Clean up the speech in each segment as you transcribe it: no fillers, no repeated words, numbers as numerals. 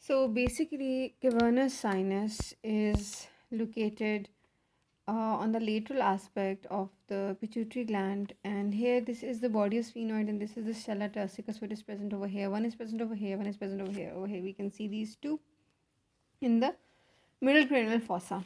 So basically, cavernous sinus is located on the lateral aspect of the pituitary gland, and here this is the body of sphenoid, and this is the stella tursicus, which is present over here. One is present over here, one is present over here. Over here, we can see these two in the middle cranial fossa.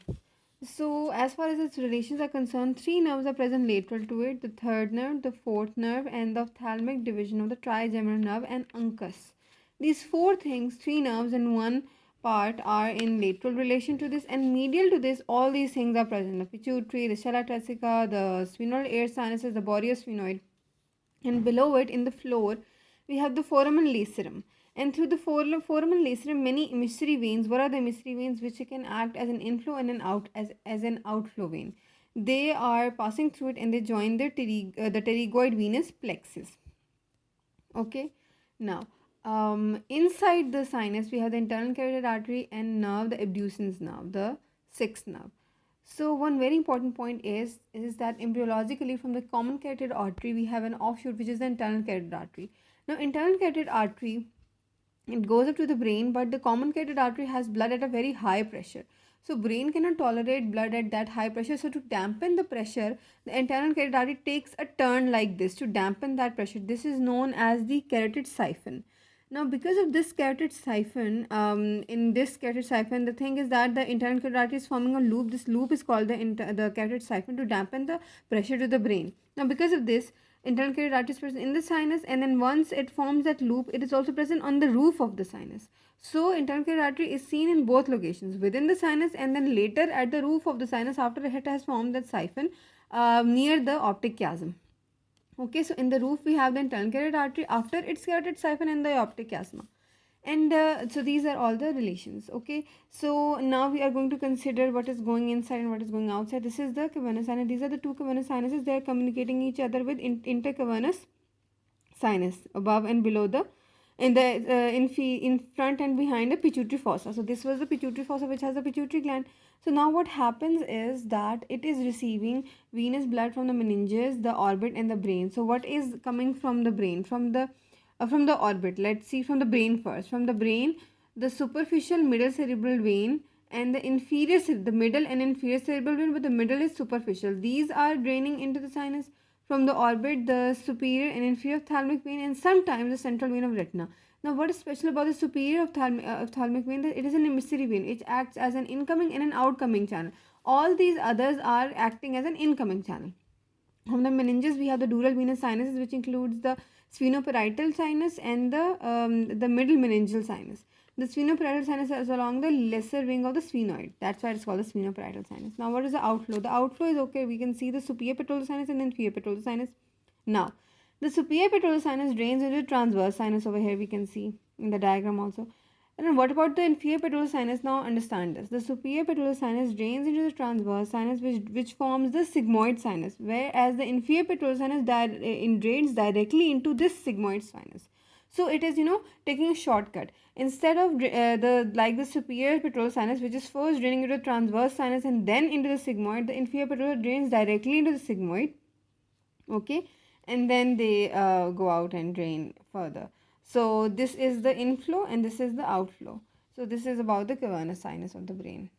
So, as far as its relations are concerned, three nerves are present lateral to it: the third nerve, the fourth nerve, and the ophthalmic division of the trigeminal nerve and uncus. These four things, three nerves and one part, are in lateral relation to this, and medial to this, all these things are present: the pituitary, the stella turcica, the sphenoid air sinuses, the body of sphenoid, and below it in the floor we have the foramen lacerum, and through the foramen lacerum many emissary veins. What are the emissary veins? Which can act as an inflow and an an outflow vein. They are passing through it and they join the pterygoid venous plexus. Okay, now inside the sinus we have the internal carotid artery and nerve, the abducens nerve, the sixth nerve. So one very important point is that embryologically from the common carotid artery we have an offshoot which is the internal carotid artery. Now internal carotid artery, it goes up to the brain, but the common carotid artery has blood at a very high pressure. So brain cannot tolerate blood at that high pressure. So to dampen the pressure, the internal carotid artery takes a turn like this to dampen that pressure. This is known as the carotid siphon. Now, because of this carotid siphon, in this carotid siphon, the thing is that the internal carotid artery is forming a loop. This loop is called the carotid siphon to dampen the pressure to the brain. Now, because of this, internal carotid artery is present in the sinus, and then once it forms that loop, it is also present on the roof of the sinus. So, internal carotid artery is seen in both locations, within the sinus and then later at the roof of the sinus after it has formed that siphon near the optic chiasm. Okay, so in the roof we have the internal carotid artery after its carotid siphon and the optic chiasma. And so these are all the relations. Okay, so now we are going to consider what is going inside and what is going outside. This is the cavernous sinus. These are the two cavernous sinuses. They are communicating each other with intercavernous sinus above and below the in front and behind the pituitary fossa. So this was the pituitary fossa which has the pituitary gland. So now what happens is that it is receiving venous blood from the meninges, the orbit, and the brain. So what is coming from the brain? From the orbit. Let's see from the brain first. From the brain, the superficial middle cerebral vein and the middle and inferior cerebral vein, but the middle is superficial. These are draining into the sinus. From the orbit, the superior and inferior ophthalmic vein, and sometimes the central vein of retina. Now, what is special about the superior ophthalmic vein? That it is an emissary vein. It acts as an incoming and an outcoming channel. All these others are acting as an incoming channel. From the meninges, we have the dural venous sinuses, which includes the sphenoparietal sinus and the middle meningeal sinus. The sphenoparietal sinus is along the lesser wing of the sphenoid. That's why it's called the sphenoparietal sinus. Now, what is the outflow? The outflow is okay. We can see the superior petroral sinus and then inferior petroral sinus. Now, the superior petroral sinus drains into the transverse sinus over here. We can see in the diagram also. And then what about the inferior petroral sinus? Now understand this. The superior petroral sinus drains into the transverse sinus, which forms the sigmoid sinus, whereas the inferior petroral sinus drains directly into this sigmoid sinus. So it is, taking a shortcut. Instead of the superior petroral sinus, which is first draining into the transverse sinus and then into the sigmoid, the inferior petroral drains directly into the sigmoid. Okay, and then they go out and drain further. So this is the inflow and this is the outflow. So this is about the cavernous sinus of the brain.